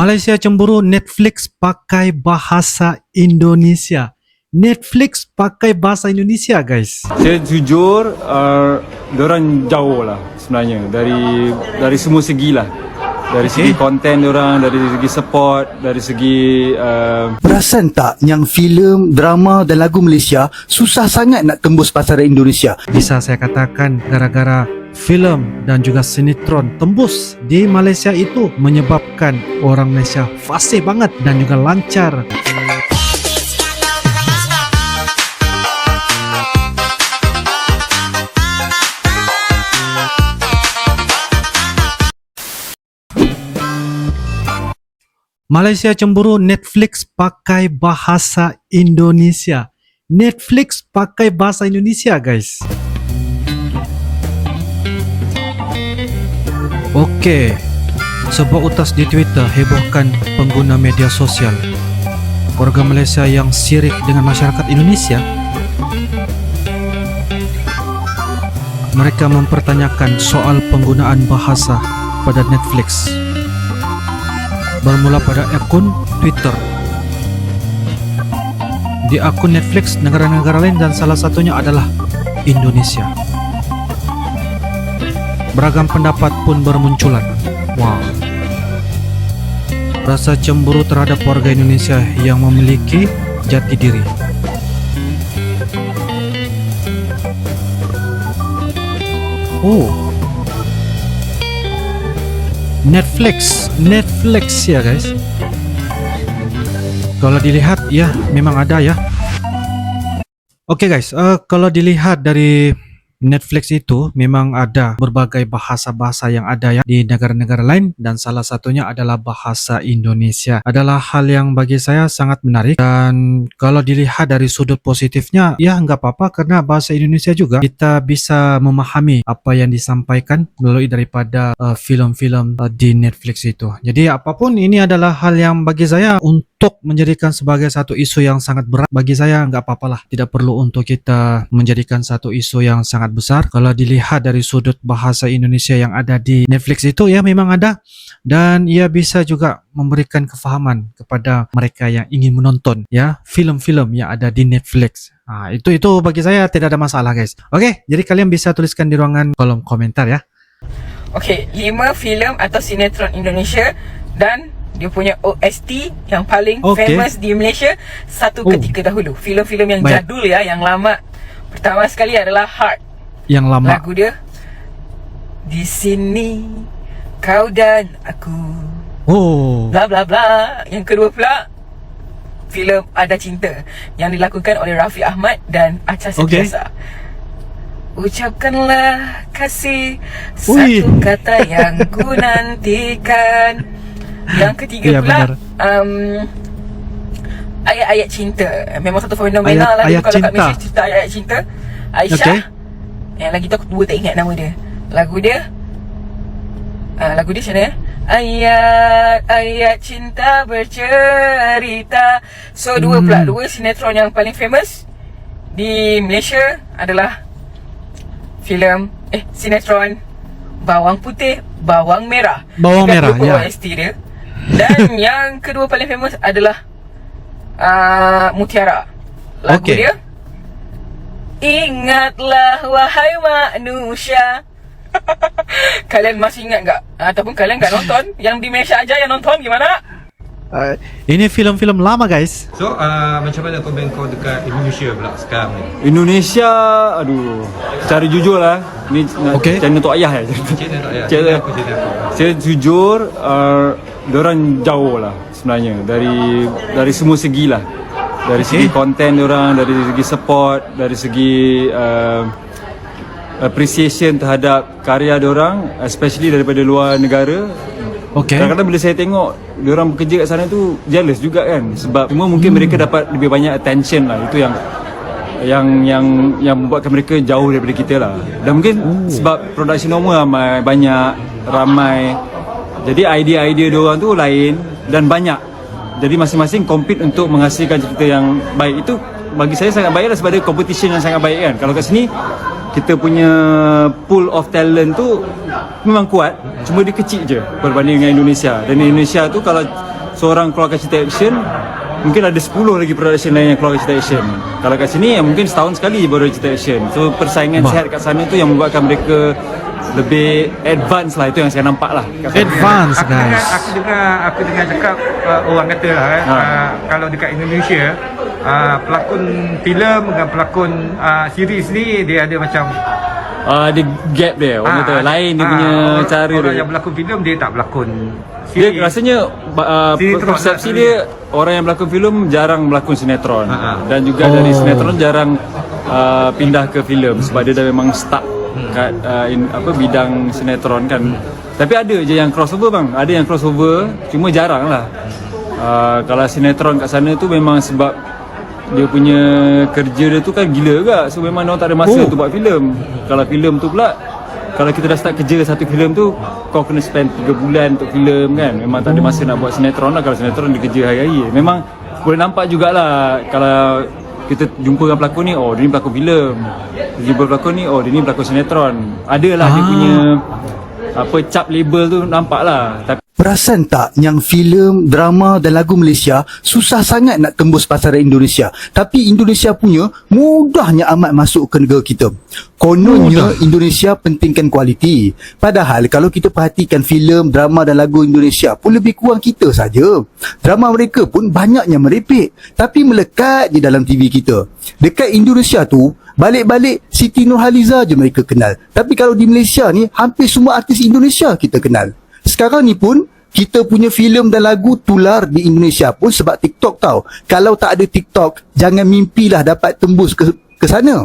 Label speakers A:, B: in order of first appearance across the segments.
A: Malaysia cemburu Netflix pakai bahasa Indonesia. Netflix pakai bahasa Indonesia, guys.
B: Saya jujur, diorang jauh lah sebenarnya dari semua segi lah. Dari segi konten diorang, dari segi support, dari segi
C: Perasan tak yang filem, drama dan lagu Malaysia susah sangat nak tembus pasaran Indonesia?
A: Bisa saya katakan gara-gara filem dan juga sinetron tembus di Malaysia itu menyebabkan orang Malaysia fasih banget dan juga lancar. Malaysia cemburu Netflix pakai bahasa Indonesia. Netflix pakai bahasa Indonesia, guys. Okey, sebuah utas di Twitter hebohkan pengguna media sosial. Warga Malaysia yang sirik dengan masyarakat Indonesia. Mereka mempertanyakan soal penggunaan bahasa pada Netflix. Bermula pada akun Twitter. Di akun Netflix negara-negara lain dan salah satunya adalah Indonesia. Beragam pendapat pun bermunculan. Wow. Rasa cemburu terhadap warga Indonesia yang memiliki jati diri. Oh. Netflix ya, guys. Kalau dilihat ya memang ada ya. Oke, guys, kalau dilihat dari Netflix itu memang ada berbagai bahasa-bahasa yang ada ya di negara-negara lain dan salah satunya adalah bahasa Indonesia. Adalah hal yang bagi saya sangat menarik dan kalau dilihat dari sudut positifnya ya nggak apa-apa karena bahasa Indonesia juga kita bisa memahami apa yang disampaikan melalui daripada film-film di Netflix itu. Jadi apapun ini adalah hal yang bagi saya untuk menjadikan sebagai satu isu yang sangat berat bagi saya nggak apa-apalah. Tidak perlu untuk kita menjadikan satu isu yang sangat besar. Kalau dilihat dari sudut bahasa Indonesia yang ada di Netflix itu ya memang ada dan ia bisa juga memberikan kefahaman kepada mereka yang ingin menonton ya film-film yang ada di Netflix. Itu bagi saya tidak ada masalah, guys. Oke, jadi kalian bisa tuliskan di ruangan kolom komentar ya.
D: Okey, 5 filem atau sinetron Indonesia dan dia punya OST yang paling famous di Malaysia satu ketika dahulu. Filem-filem yang jadul ya, yang lama. Pertama sekali adalah Heart.
A: Yang lama.
D: Lagu dia Di Sini Kau dan Aku. Bla bla bla. Yang kedua pula filem Ada Cinta yang dilakukan oleh Raffi Ahmad dan Acha Septriasa. Ucapkanlah kasih satu kata yang ku nantikan. Yang ketiga pula Ayat-ayat Cinta. Memang satu fenomena lah kalau kat Malaysia cerita ayat-ayat cinta. Aisyah. Yang lagi tu aku dua tak ingat nama dia. Lagu dia macam mana? Ayat-ayat cinta bercerita. So dua sinetron yang paling famous di Malaysia adalah sinetron Bawang Putih, Bawang Merah.
A: Bawang Merah ya.
D: OST dia. Dan yang kedua paling famous adalah Mutiara. Lagu dia Ingatlah wahai manusia. Kalian masih ingat tak? Ataupun kalian tak nonton? Yang di Malaysia aja yang nonton gimana?
A: Ini film-film lama, guys.
E: So, macam mana komen kau dekat Indonesia pula sekarang ni?
B: Indonesia, aduh, secara jujur lah, ni channel Tok Ayah
E: Channel
B: Saya jujur, diorang jauh lah sebenarnya dari semua segi lah. Dari segi konten diorang, dari segi support, dari segi appreciation terhadap karya diorang, especially daripada luar negara. Kadang-kadang bila saya tengok diorang bekerja kat sana tu jealous juga kan, sebab cuma mungkin mereka dapat lebih banyak attention lah. Itu yang membuatkan mereka jauh daripada kita lah. Dan mungkin sebab production normal ramai, jadi idea-idea diorang tu lain dan banyak. Jadi masing-masing compete untuk menghasilkan cerita yang baik. Itu bagi saya sangat baik lah sebab ada competition yang sangat baik kan. Kalau kat sini kita punya pool of talent tu memang kuat, cuma dia kecil je berbanding dengan Indonesia. Dan Indonesia tu kalau seorang keluarkan cerita action, mungkin ada 10 lagi production lain yang keluarkan cerita action. Kalau kat sini mungkin setahun sekali baru ada cerita action. So persaingan sihat kat sana tu yang membuatkan mereka lebih advance lah. Itu yang saya nampak lah kat sana.
A: Advance guys.
E: Aku dengar cakap orang kata lah kalau dekat Indonesia pelakon filem dengan pelakon series ni dia ada macam
B: Ada gap dia, orang kata lain dia punya cara
E: orang
B: dia.
E: yang berlakon filem dia tak berlakon
B: Dia
E: series.
B: rasanya
E: Sinetron
B: persepsi
E: lah,
B: dia orang yang berlakon filem jarang berlakon sinetron. Dan juga dari sinetron jarang pindah ke filem sebab dia dah memang stuck kat bidang sinetron kan. Tapi ada je yang crossover bang, ada yang crossover cuma jarang lah. Kalau sinetron kat sana tu memang sebab dia punya kerja dia tu kan gila juga. So memang orang tak ada masa tu buat filem. Kalau filem tu pula, kalau kita dah start kerja satu filem tu, kau kena spend 3 bulan untuk filem kan. Memang tak ada masa nak buat sinetron lah. Kalau sinetron dia kerja hari-hari. Memang boleh nampak jugalah kalau kita jumpa dengan pelakon ni, oh dia ni pelakon filem. Dia jumpa pelakon ni, oh dia ni pelakon sinetron. Adalah dia punya cap label tu nampak lah. Tapi
C: Perasan tak yang filem, drama dan lagu Malaysia susah sangat nak tembus pasaran Indonesia. Tapi Indonesia punya mudahnya amat masuk ke negara kita. Kononnya Indonesia pentingkan kualiti. Padahal kalau kita perhatikan filem, drama dan lagu Indonesia pun lebih kurang kita saja. Drama mereka pun banyaknya merepek. Tapi melekat di dalam TV kita. Dekat Indonesia tu, balik-balik Siti Nurhaliza je mereka kenal. Tapi kalau di Malaysia ni, hampir semua artis Indonesia kita kenal. Sekarang ni pun kita punya filem dan lagu tular di Indonesia pun sebab TikTok tau. Kalau tak ada TikTok, jangan mimpilah dapat tembus ke sana.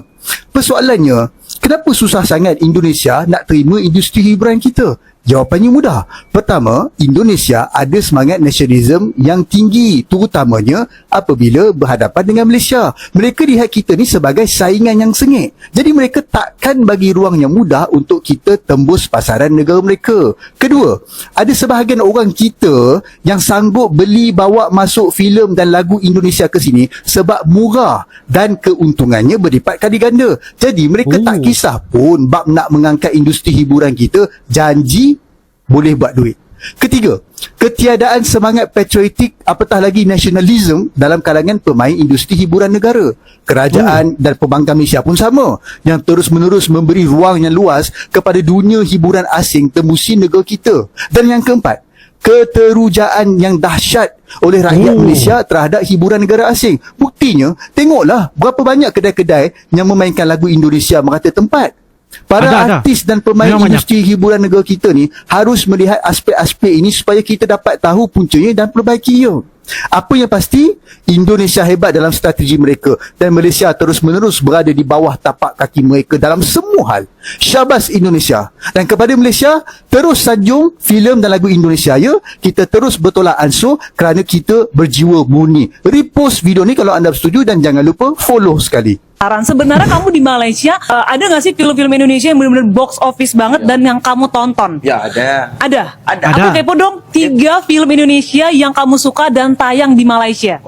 C: Persoalannya, kenapa susah sangat Indonesia nak terima industri hiburan kita? Jawapannya mudah. Pertama, Indonesia ada semangat nasionalisme yang tinggi, terutamanya apabila berhadapan dengan Malaysia. Mereka lihat kita ni sebagai saingan yang sengit. Jadi mereka takkan bagi ruang yang mudah untuk kita tembus pasaran negara mereka. Kedua, ada sebahagian orang kita yang sanggup beli bawa masuk filem dan lagu Indonesia ke sini sebab murah dan keuntungannya berlipat kali ganda. Jadi mereka tak kisah pun bab nak mengangkat industri hiburan kita, janji boleh buat duit. Ketiga, ketiadaan semangat patriotik apatah lagi nasionalisme dalam kalangan pemain industri hiburan negara. Kerajaan dan pembangkang Malaysia pun sama, yang terus-menerus memberi ruang yang luas kepada dunia hiburan asing tembusi negara kita. Dan yang keempat, keterujaan yang dahsyat oleh rakyat Malaysia terhadap hiburan negara asing. Buktinya, tengoklah berapa banyak kedai-kedai yang memainkan lagu Indonesia merata tempat. Para artis dan pemain industri hiburan negara kita ni harus melihat aspek-aspek ini supaya kita dapat tahu puncanya dan perbaikinya. Apa yang pasti, Indonesia hebat dalam strategi mereka dan Malaysia terus-menerus berada di bawah tapak kaki mereka dalam semua hal. Syabas Indonesia. Dan kepada Malaysia, terus sanjung filem dan lagu Indonesia ya. Kita terus bertolak ansur kerana kita berjiwa murni. Repost video ni kalau anda bersetuju dan jangan lupa follow sekali.
F: Sebenarnya kamu di Malaysia ada nggak sih film-film Indonesia yang benar-benar box office banget dan yang kamu tonton?
G: Ya ada.
F: Ada.
A: Ada.
F: Aku kepo dong 3 film Indonesia yang kamu suka dan tayang di Malaysia.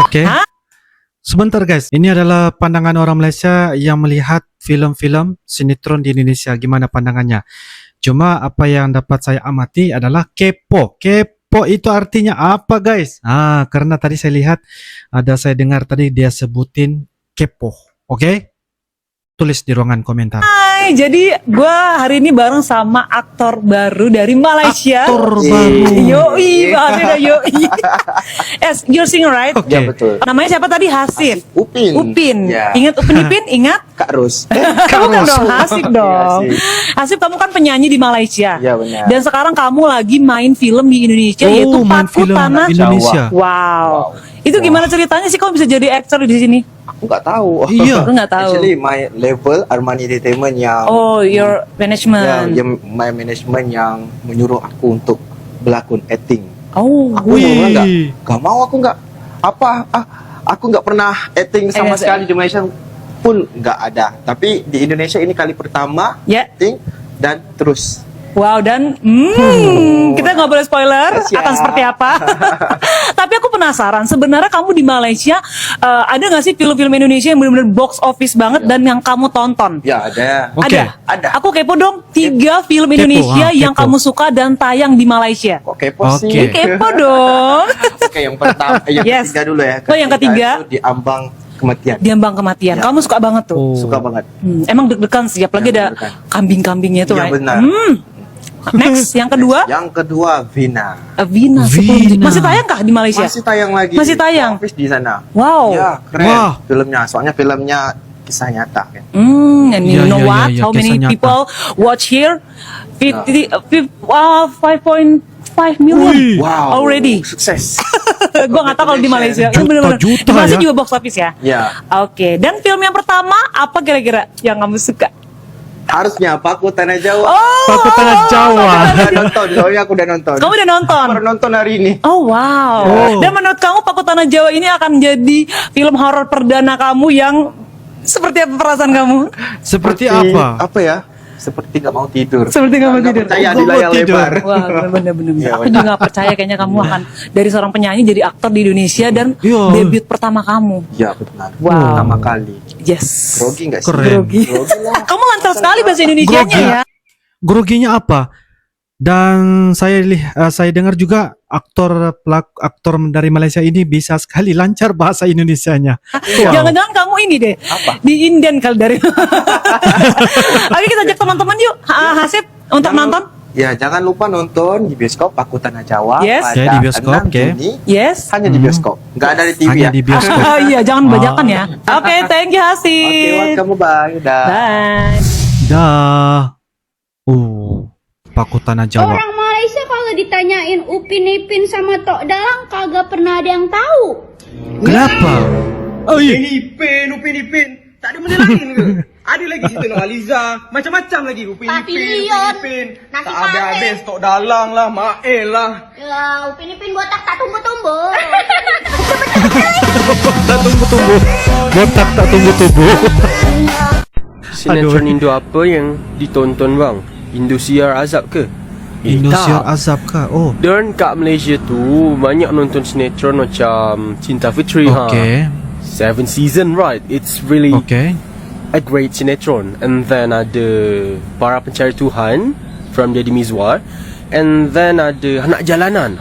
A: Oke. Sebentar guys, ini adalah pandangan orang Malaysia yang melihat film-film sinetron di Indonesia. Gimana pandangannya? Cuma apa yang dapat saya amati adalah kepo. Kepo itu artinya apa guys? Karena tadi saya lihat, saya dengar tadi dia sebutin kepo. Oke? Tulis di ruangan komentar.
F: Hai, jadi gue hari ini bareng sama aktor baru dari Malaysia.
A: Aktor baru.
F: Yoi, bahasanya yoi. Yes, you're singer right?
A: Oke.
G: Ya betul.
F: Namanya siapa tadi? Hasif.
G: Upin.
F: Upin.
G: Ya.
F: Ingat Upin Ipin? Ingat?
G: Kak Ros.
F: Kamu kan dong, Hasif dong.
G: Iya,
F: Hasif, kamu kan penyanyi di Malaysia.
G: Ya, benar.
F: Dan sekarang kamu lagi main film di Indonesia, yaitu
A: main
F: Paku
A: film
F: Tanah
A: Indonesia.
F: Wow. Itu gimana ceritanya sih kamu bisa jadi aktor di sini?
G: Aku nggak tahu.
A: Iya.
F: Aku nggak tahu.
G: Actually my level Armani Entertainment yang
F: Oh, your management.
G: yang my management yang menyuruh aku untuk berlakon acting.
F: Oh.
G: Aku mula nggak mau, aku nggak aku nggak pernah acting sama sekali di Malaysia pun nggak ada. Tapi di Indonesia ini kali pertama
F: Ya.
G: acting dan terus.
F: Wow, dan kita nggak boleh spoiler
G: Siap.
F: akan seperti apa. Tapi aku penasaran sebenarnya kamu di Malaysia ada nggak sih film-film Indonesia yang benar-benar box office banget dan yang kamu tonton?
G: Ya ada.
A: Oke.
F: Ada. Aku kepo dong 3 film Indonesia yang
A: kepo.
F: kamu suka dan tayang di Malaysia.
G: Kok kepo
A: Oke.
G: sih?
F: Kepo dong.
G: Oke, yang pertama, yang
F: Yes.
G: ketiga dulu ya.
F: Oh, yang ketiga.
G: Itu di ambang kematian.
F: Diambang kematian.
G: Ya.
F: Kamu suka banget tuh.
A: Oh.
G: Suka banget.
F: Emang deg-degan sih, apalagi
G: Ya,
F: ada
G: deg-degan.
F: kambing-kambingnya tuh,
G: Iya,
F: right?
G: benar.
F: Next, yang kedua,
G: Yang kedua Vina.
F: Vina.
A: Vina.
F: Masih tayang kah di Malaysia?
G: Masih tayang lagi.
F: Masih tayang?
G: Office di sana.
F: Wow.
G: Ya, keren
A: Wah.
G: filmnya. Soalnya filmnya kisah nyata kan.
F: And
A: Ya,
F: you know
A: ya,
F: what?
A: ya,
F: How many
A: kisah nyata.
F: people watch here? 5.5 million
G: Wow.
F: already.
G: Sukses.
F: Gua nggak tahu kalau di Malaysia.
A: Juta-juta
F: Di Malaysia
A: ya.
F: juga box office ya.
G: Ya.
F: Oke. Dan film yang pertama apa kira-kira yang kamu suka?
G: Harusnya Paku Tanah Jawa.
A: Paku Tanah Jawa.
G: Udah nonton, soalnya aku udah nonton.
F: Kamu udah nonton?
G: Baru nonton hari ini.
F: Oh wow.
A: Oh.
F: Dan menurut kamu Paku Tanah Jawa ini akan jadi film horor perdana kamu yang seperti apa perasaan kamu?
A: Seperti apa?
G: Apa ya? Seperti gak mau tidur.
F: Seperti nggak mau
G: Nggak
F: tidur.
G: percaya
A: Oh,
G: di
A: nggak
G: layar
A: mau tidur.
G: lebar.
F: Wah bener-bener.
G: Ya,
F: Aku juga gak percaya kayaknya kamu akan dari seorang penyanyi jadi aktor di Indonesia dan
A: Iya.
F: debut pertama kamu.
G: Ya benar.
F: Wow.
G: Pertama kali.
F: Yes.
G: Grogi gak sih?
A: Keren.
F: Grogi. Kamu lancar sekali bahasa Indonesianya
A: Grogi.
F: ya.
A: Groginya apa? Dan saya dengar juga aktor dari Malaysia ini bisa sekali lancar bahasa Indonesianya. Wow.
F: Jangan-jangan kamu ini deh.
G: Apa?
F: Di Inden kali dari. Ayo kita ajak teman-teman yuk. Hasib untuk nonton.
G: Ya jangan lupa nonton di bioskop Paku Tanah Jawa
F: Yes.
G: pada
A: Oke, di bioskop,
G: 6
A: oke.
G: Juni.
F: Yes.
G: Hanya di bioskop. Nggak ada di TV
A: Hanya
G: ya.
A: di bioskop.
F: Iya, jangan bajakan ya. Oke, thank you
G: Oke,
F: Hasib.
G: welcome, bye. Udah.
F: Bye.
A: Dah. Paku Tanah Jawa.
H: Orang Malaysia kalau ditanyain Upin Ipin sama Tok Dalang kagak pernah ada yang tahu.
A: Kenapa? Oh iya.
I: Upin Ipin. Tak ada benda lain ke? Ada lagi cerita Nurhaliza. Macam-macam lagi. Upin
H: Pavilion.
I: Ipin.
H: Nasi
I: Tak habis-habis. Tok Dalang lah. Mael lah.
H: Ya, Upin Ipin botak tak tumbuh-tumbuh.
A: Tak tumbuh-tumbuh. Botak tak tumbuh-tumbuh.
J: Sinetron Indo apa yang ditonton bang? Indosiar Azab ke?
A: Indosiar
J: tak.
A: Azab kah? Oh.
J: Dan kat Malaysia tu banyak nonton sinetron macam Cinta Fitri
A: Okay.
J: 7 season, right? It's really
A: Okay.
J: a great sinetron. And then ada Para Pencari Tuhan from Deddy Mizwar. And then ada Anak Jalanan.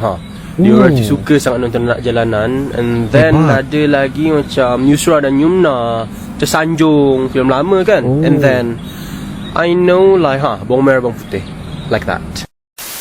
J: Dia orang tu suka sangat nonton Anak Jalanan. And then
A: Hebat.
J: ada lagi macam Yusra dan Yumna, Tersanjung, filem lama kan. And then I know like Bawang Merah Bawang Putih, like that.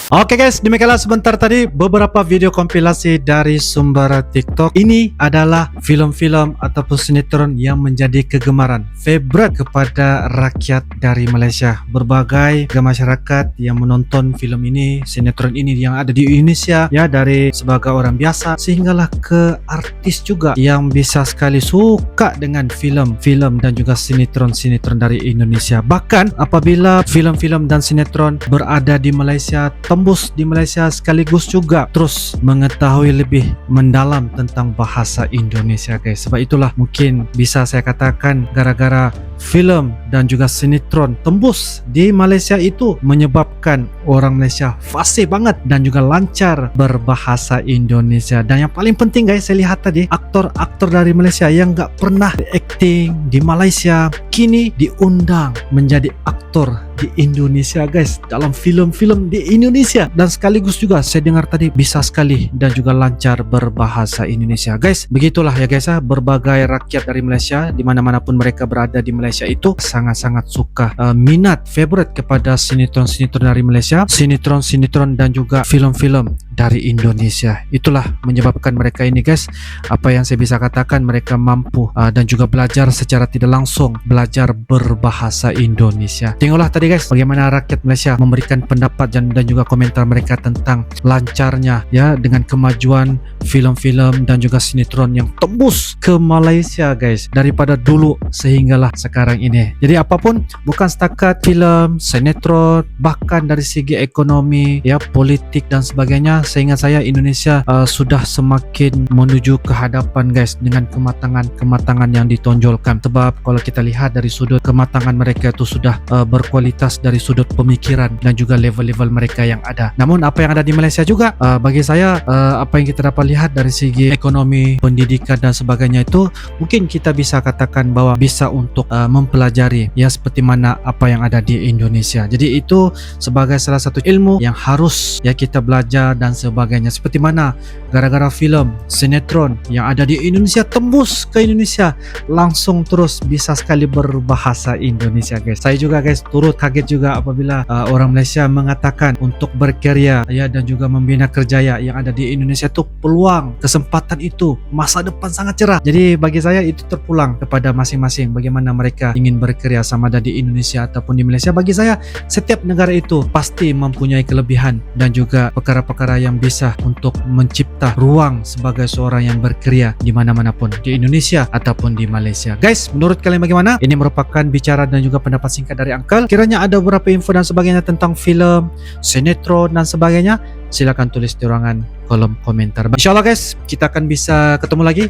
A: Oke guys, demikianlah sebentar tadi beberapa video kompilasi dari sumber TikTok. Ini adalah film-film ataupun sinetron yang menjadi kegemaran favorite kepada rakyat dari Malaysia. Berbagai masyarakat yang menonton film ini, sinetron ini yang ada di Indonesia, ya, dari sebagai orang biasa sehinggalah ke artis juga yang bisa sekali suka dengan film-film dan juga sinetron-sinetron dari Indonesia. Bahkan apabila film-film dan sinetron berada di Malaysia, tembus di Malaysia, sekaligus juga terus mengetahui lebih mendalam tentang bahasa Indonesia guys. Sebab itulah mungkin bisa saya katakan gara-gara film dan juga sinetron tembus di Malaysia itu menyebabkan orang Malaysia fasih banget dan juga lancar berbahasa Indonesia. Dan yang paling penting guys, saya lihat tadi aktor-aktor dari Malaysia yang gak pernah acting di Malaysia kini diundang menjadi aktor di Indonesia guys, dalam film-film di Indonesia. Dan sekaligus juga saya dengar tadi bisa sekali dan juga lancar berbahasa Indonesia guys. Begitulah ya guys, berbagai rakyat dari Malaysia di mana-mana pun mereka berada di Malaysia itu sangat-sangat suka minat favorite kepada sinetron-sinetron dari Malaysia, sinetron-sinetron dan juga film-film dari Indonesia. Itulah menyebabkan mereka ini guys, apa yang saya bisa katakan, mereka mampu dan juga belajar secara tidak langsung belajar berbahasa Indonesia. Tengoklah tadi guys bagaimana rakyat Malaysia memberikan pendapat dan juga komentar mereka tentang lancarnya ya dengan kemajuan film-film dan juga sinetron yang tembus ke Malaysia guys daripada dulu sehinggalah sekarang ini. Jadi apapun, bukan setakat film, sinetron, bahkan dari segi ekonomi ya, politik dan sebagainya, seingat saya Indonesia sudah semakin menuju ke hadapan guys dengan kematangan yang ditonjolkan. Sebab kalau kita lihat dari sudut kematangan mereka itu sudah berkualitas dari sudut pemikiran dan juga level-level mereka yang ada. Namun apa yang ada di Malaysia juga bagi saya apa yang kita dapat lihat dari segi ekonomi, pendidikan dan sebagainya itu mungkin kita bisa katakan bahwa bisa untuk mempelajari ya seperti mana apa yang ada di Indonesia. Jadi itu sebagai salah satu ilmu yang harus ya kita belajar dan sebagainya. Seperti mana gara-gara filem, sinetron yang ada di Indonesia tembus ke Indonesia langsung terus bisa sekali berbahasa Indonesia guys. Saya juga guys turut kaget juga apabila orang Malaysia mengatakan untuk berkarya ya dan juga membina kerjaya yang ada di Indonesia itu peluang, kesempatan itu, masa depan sangat cerah. Jadi bagi saya itu terpulang kepada masing-masing bagaimana mereka ingin berkarya sama ada di Indonesia ataupun di Malaysia. Bagi saya setiap negara itu pasti mempunyai kelebihan dan juga perkara-perkara yang bisa untuk mencipta ruang sebagai seorang yang berkarya di mana-mana pun, di Indonesia ataupun di Malaysia. Guys, menurut kalian bagaimana? Ini merupakan bicara dan juga pendapat singkat dari Uncle. Kiranya ada beberapa info dan sebagainya tentang filem, sinetron dan sebagainya, silakan tulis di ruangan kolom komentar. InsyaAllah guys, kita akan bisa ketemu lagi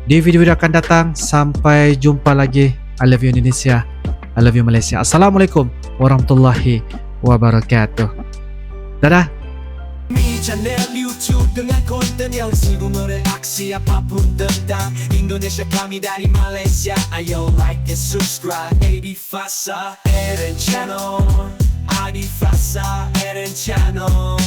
A: di video-video akan datang. Sampai jumpa lagi. I love you Indonesia, I love you Malaysia. Assalamualaikum warahmatullahi wabarakatuh. Dadah.
K: Channel YouTube dengan konten yang selalu mereaksi apapun tentang Indonesia, kami dari Malaysia. Ayo like and subscribe Adi Fasa Eren Channel, Adi Fasa Eren Channel.